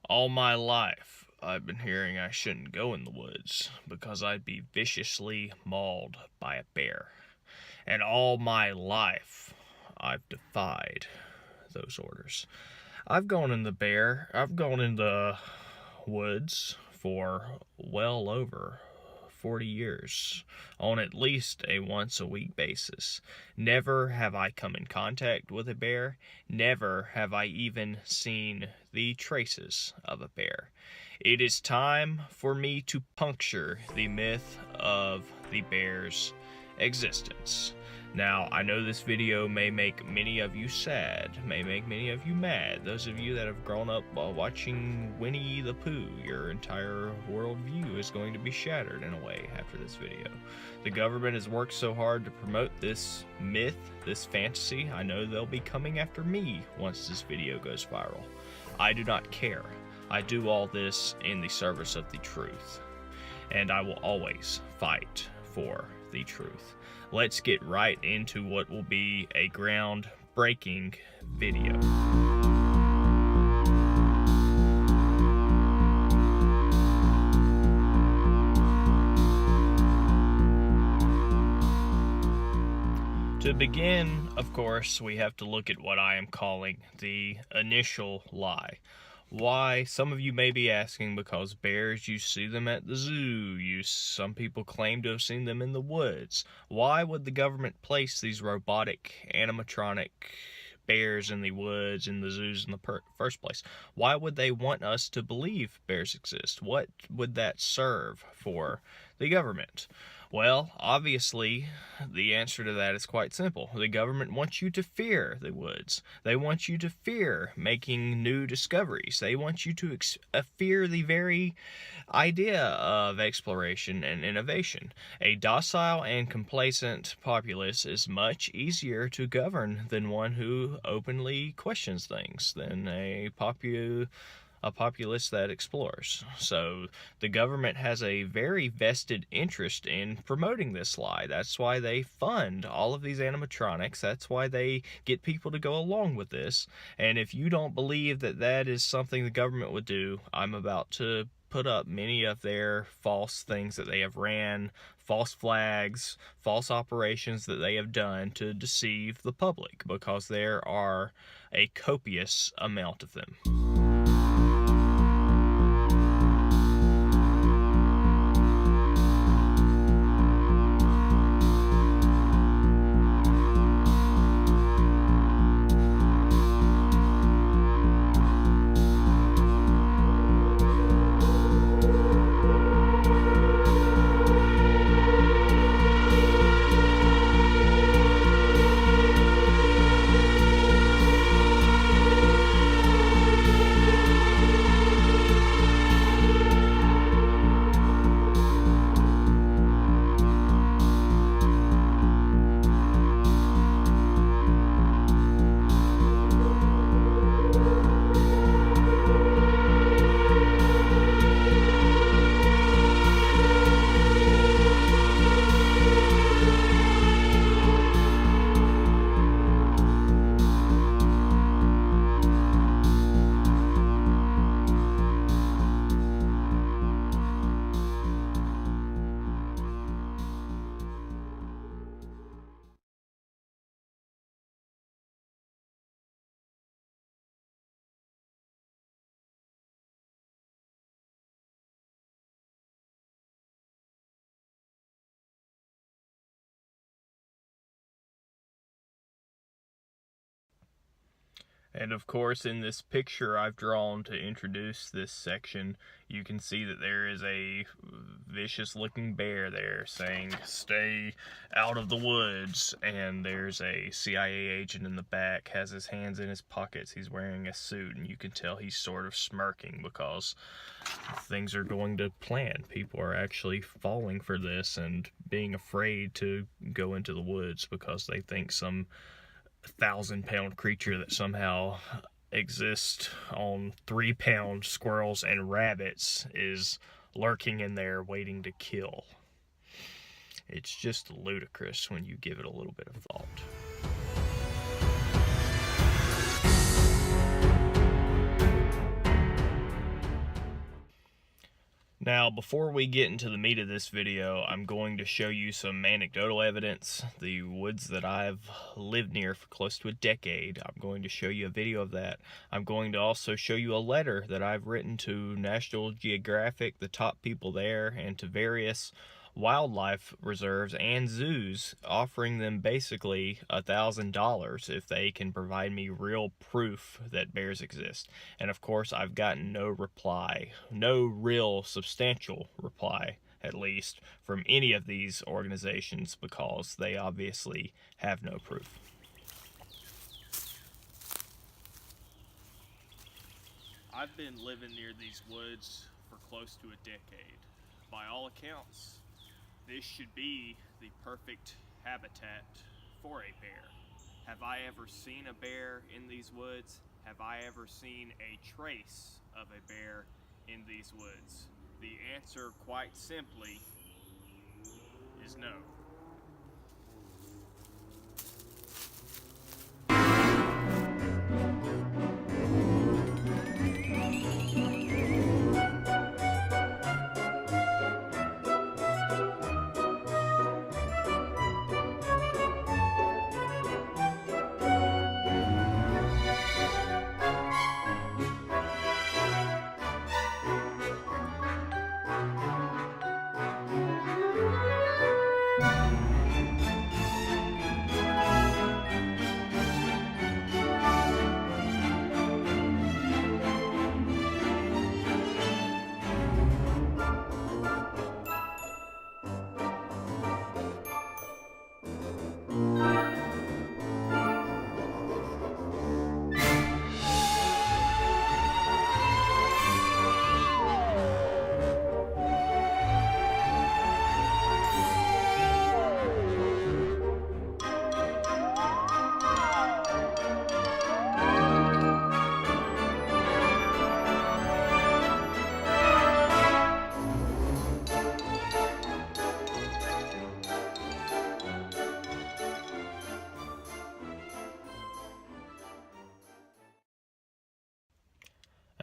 All my life, I've been hearing I shouldn't go in the woods because I'd be viciously mauled by a bear. And all my life, I've defied those orders. I've gone in the woods for well over 40 years on at least a once a week basis. Never have I come in contact with a bear. Never have I even seen the traces of a bear. It is time for me to puncture the myth of the bear's existence. Now, I know this video may make many of you sad, may make many of you mad. Those of you that have grown up while watching Winnie the Pooh, your entire worldview is going to be shattered in a way after this video. The government has worked so hard to promote this myth, this fantasy. I know they'll be coming after me once this video goes viral. I do not care. I do all this in the service of the truth, and I will always fight for the truth. Let's get right into what will be a groundbreaking video. To begin, of course, we have to look at what I am calling the initial lie. Why? Some of you may be asking, because bears, you see them at the zoo. Some people claim to have seen them in the woods. Why would the government place these robotic animatronic bears in the woods, in the zoos in the first place? Why would they want us to believe bears exist? What would that serve for the government? Well, obviously, the answer to that is quite simple. The government wants you to fear the woods. They want you to fear making new discoveries. They want you to fear the very idea of exploration and innovation. A docile and complacent populace is much easier to govern than one who openly questions things, than a populace that explores. So the government has a very vested interest in promoting this lie. That's why they fund all of these animatronics. That's why they get people to go along with this. And if you don't believe that that is something the government would do, I'm about to put up many of their false things that they have ran, false flags, false operations that they have done to deceive the public, because there are a copious amount of them. And of course, in this picture I've drawn to introduce this section, you can see that there is a vicious looking bear there saying, "Stay out of the woods." And there's a CIA agent in the back, has his hands in his pockets. He's wearing a suit, and you can tell he's sort of smirking because things are going to plan. People are actually falling for this and being afraid to go into the woods because they think some 1,000-pound creature that somehow exists on 3-pound squirrels and rabbits is lurking in there waiting to kill. It's just ludicrous when you give it a little bit of thought. Now, before we get into the meat of this video, I'm going to show you some anecdotal evidence. The woods that I've lived near for close to a decade, I'm going to show you a video of that. I'm going to also show you a letter that I've written to National Geographic, the top people there, and to various wildlife reserves and zoos, offering them basically $1,000 if they can provide me real proof that bears exist. And of course, I've gotten no reply, no real substantial reply, at least, from any of these organizations, because they obviously have no proof. I've been living near these woods for close to a decade. By all accounts, this should be the perfect habitat for a bear. Have I ever seen a bear in these woods? Have I ever seen a trace of a bear in these woods? The answer, quite simply, is no.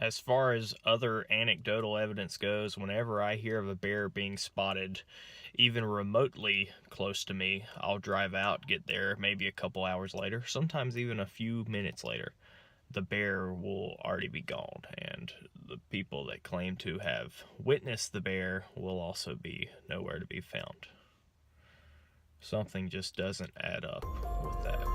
As far as other anecdotal evidence goes, whenever I hear of a bear being spotted, even remotely close to me, I'll drive out, get there maybe a couple hours later, sometimes even a few minutes later. The bear will already be gone, and the people that claim to have witnessed the bear will also be nowhere to be found. Something just doesn't add up with that.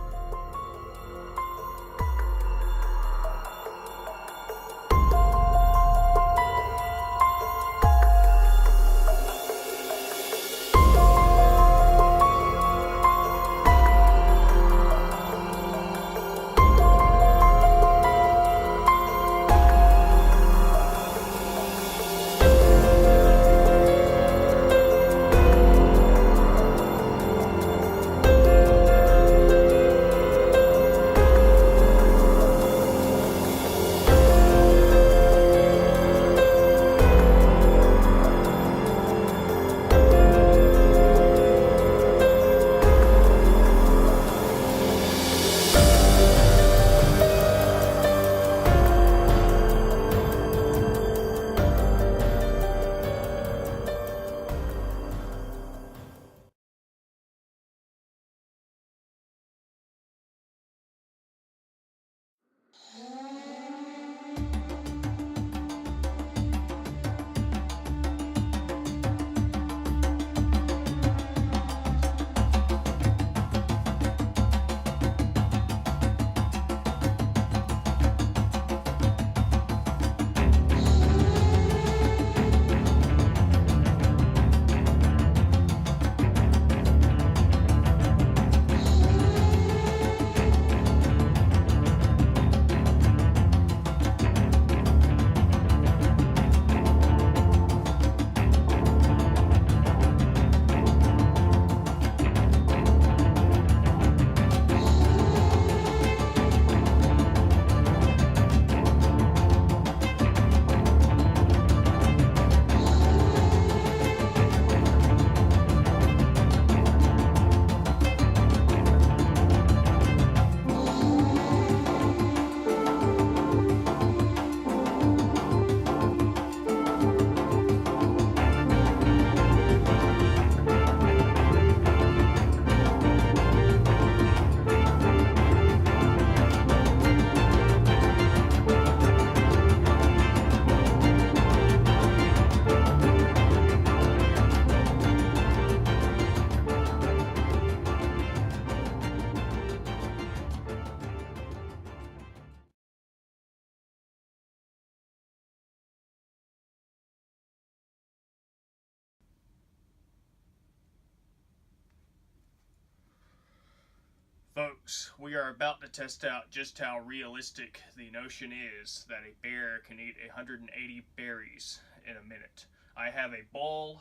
Folks, we are about to test out just how realistic the notion is that a bear can eat 180 berries in a minute. I have a bowl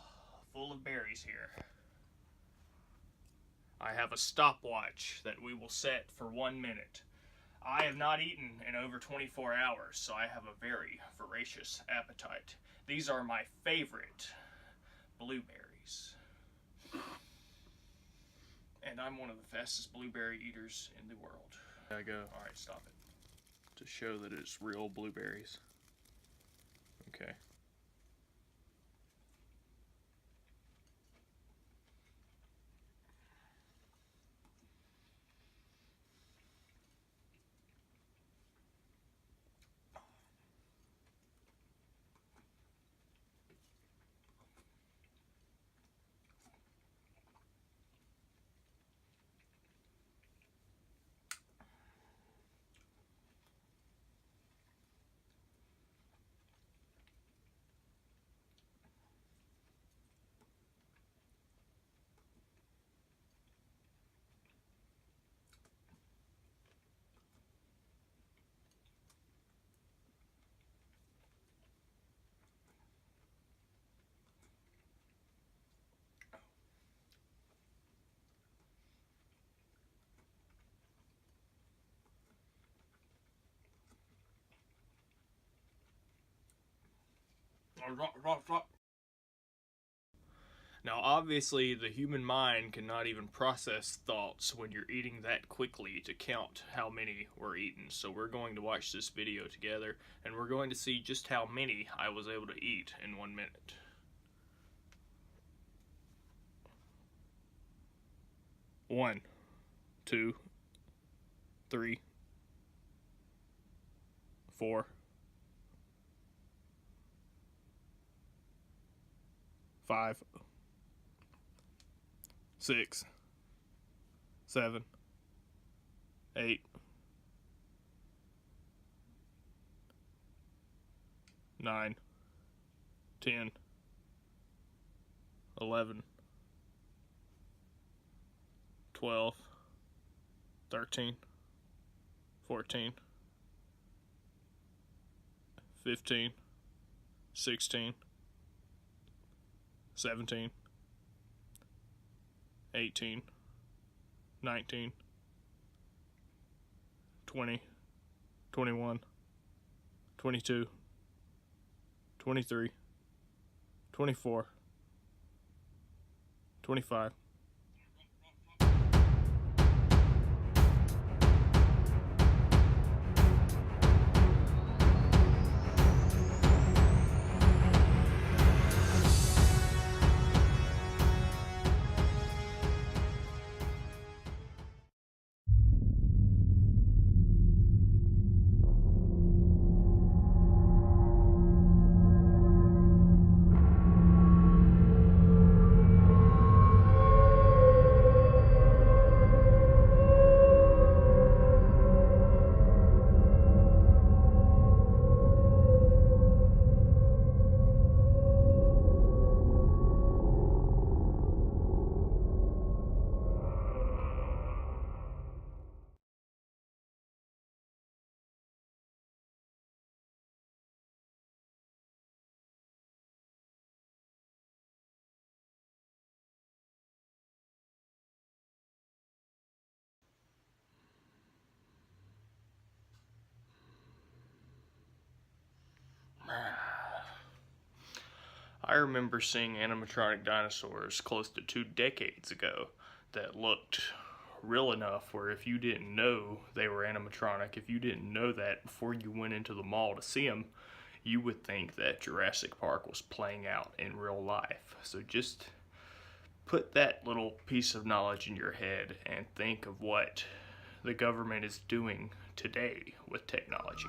full of berries here. I have a stopwatch that we will set for 1 minute. I have not eaten in over 24 hours, so I have a very voracious appetite. These are my favorite blueberries. And I'm one of the fastest blueberry eaters in the world. There I go. Alright, stop it. To show that it's real blueberries. Okay. Now, obviously, the human mind cannot even process thoughts when you're eating that quickly to count how many were eaten. So we're going to watch this video together, and we're going to see just how many I was able to eat in 1 minute. 1, 2, 3, 4, 5, 6, 7, 8, 9, 10, 11, 12, 13, 14, 15, 16, 17, 18, 19, 20, 21, 22, 23, 24, 25. I remember seeing animatronic dinosaurs close to 2 decades ago that looked real enough where if you didn't know they were animatronic, if you didn't know that before you went into the mall to see them, you would think that Jurassic Park was playing out in real life. So just put that little piece of knowledge in your head and think of what the government is doing today with technology.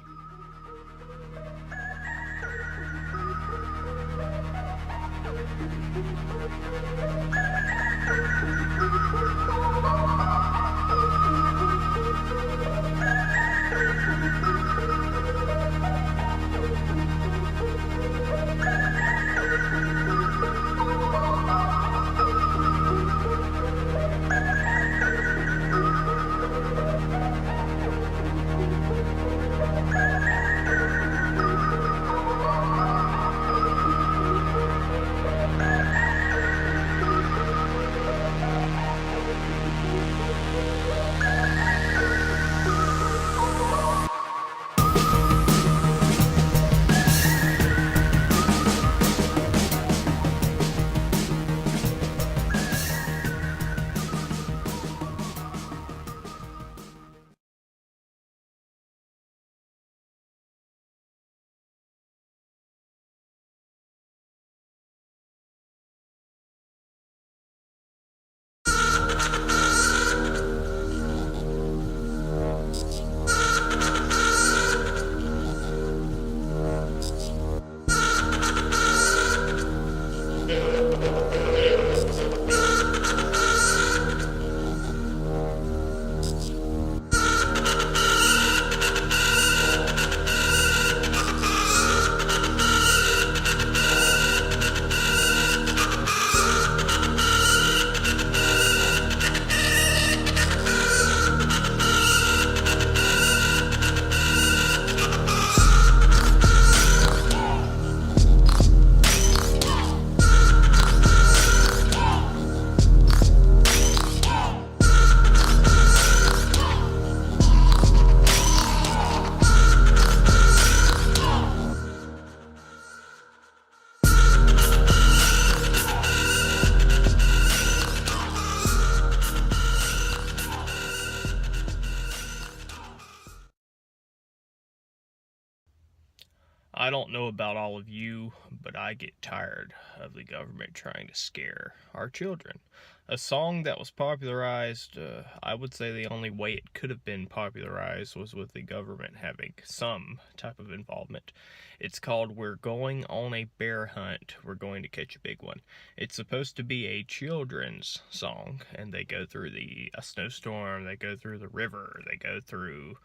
I don't know about all of you, but I get tired of the government trying to scare our children. A song that was popularized, I would say the only way it could have been popularized was with the government having some type of involvement. It's called We're Going on a Bear Hunt, We're Going to Catch a Big One. It's supposed to be a children's song, and they go through a snowstorm, they go through the river, they go through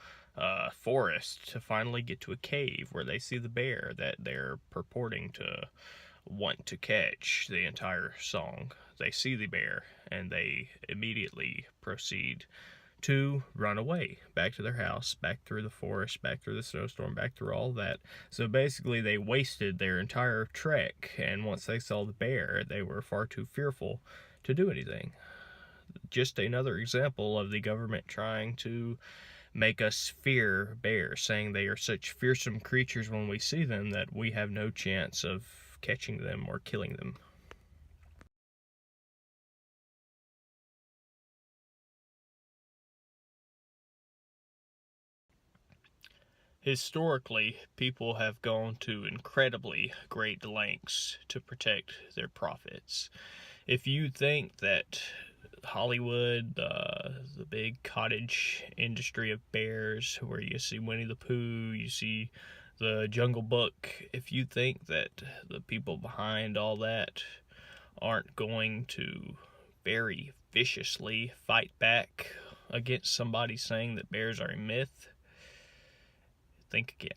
forest to finally get to a cave where they see the bear that they're purporting to want to catch. The entire song, they see the bear and they immediately proceed to run away back to their house, back through the forest, back through the snowstorm, back through all that. So basically they wasted their entire trek, and once they saw the bear they were far too fearful to do anything. Just another example of the government trying to make us fear bears, saying they are such fearsome creatures when we see them that we have no chance of catching them or killing them. Historically, people have gone to incredibly great lengths to protect their profits. If you think that Hollywood, the big cottage industry of bears, where you see Winnie the Pooh, you see the Jungle Book, if you think that the people behind all that aren't going to very viciously fight back against somebody saying that bears are a myth, think again.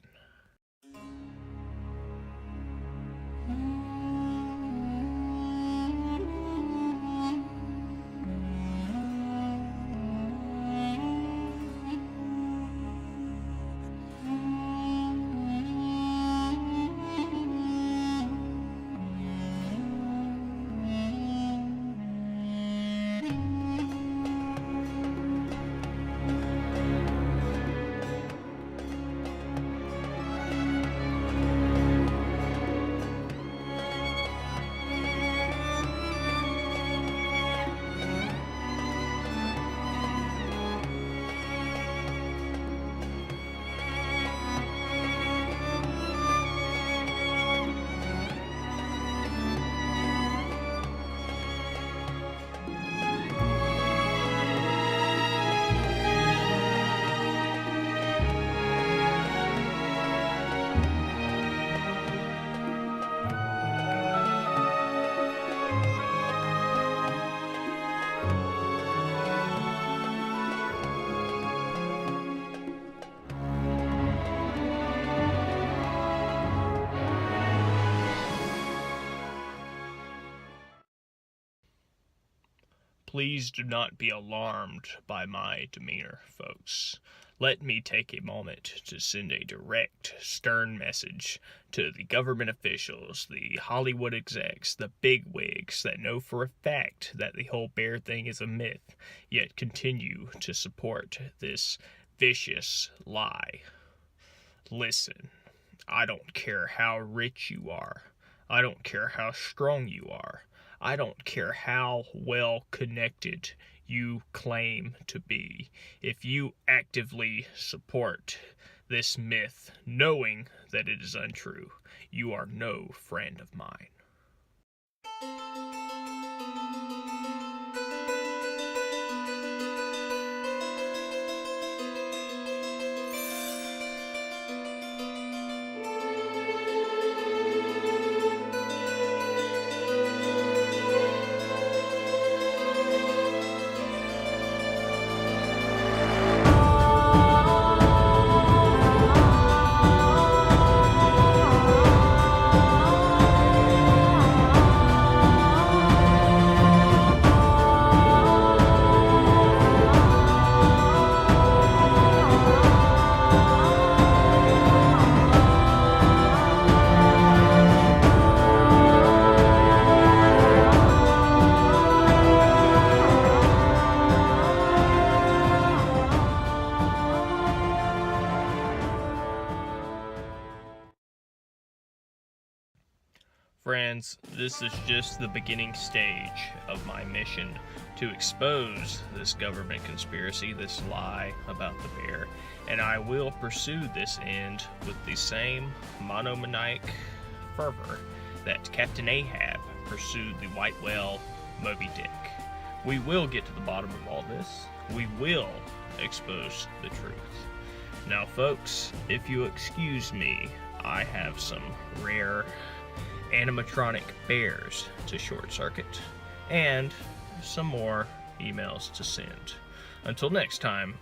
Please do not be alarmed by my demeanor, folks. Let me take a moment to send a direct, stern message to the government officials, the Hollywood execs, the bigwigs that know for a fact that the whole bear thing is a myth, yet continue to support this vicious lie. Listen, I don't care how rich you are. I don't care how strong you are. I don't care how well connected you claim to be. If you actively support this myth, knowing that it is untrue, you are no friend of mine. Friends, this is just the beginning stage of my mission to expose this government conspiracy, this lie about the bear, and I will pursue this end with the same monomaniac fervor that Captain Ahab pursued the white whale Moby Dick. We will get to the bottom of all this. We will expose the truth. Now, folks, if you excuse me, I have some rare animatronic bears to short circuit and some more emails to send. Until next time,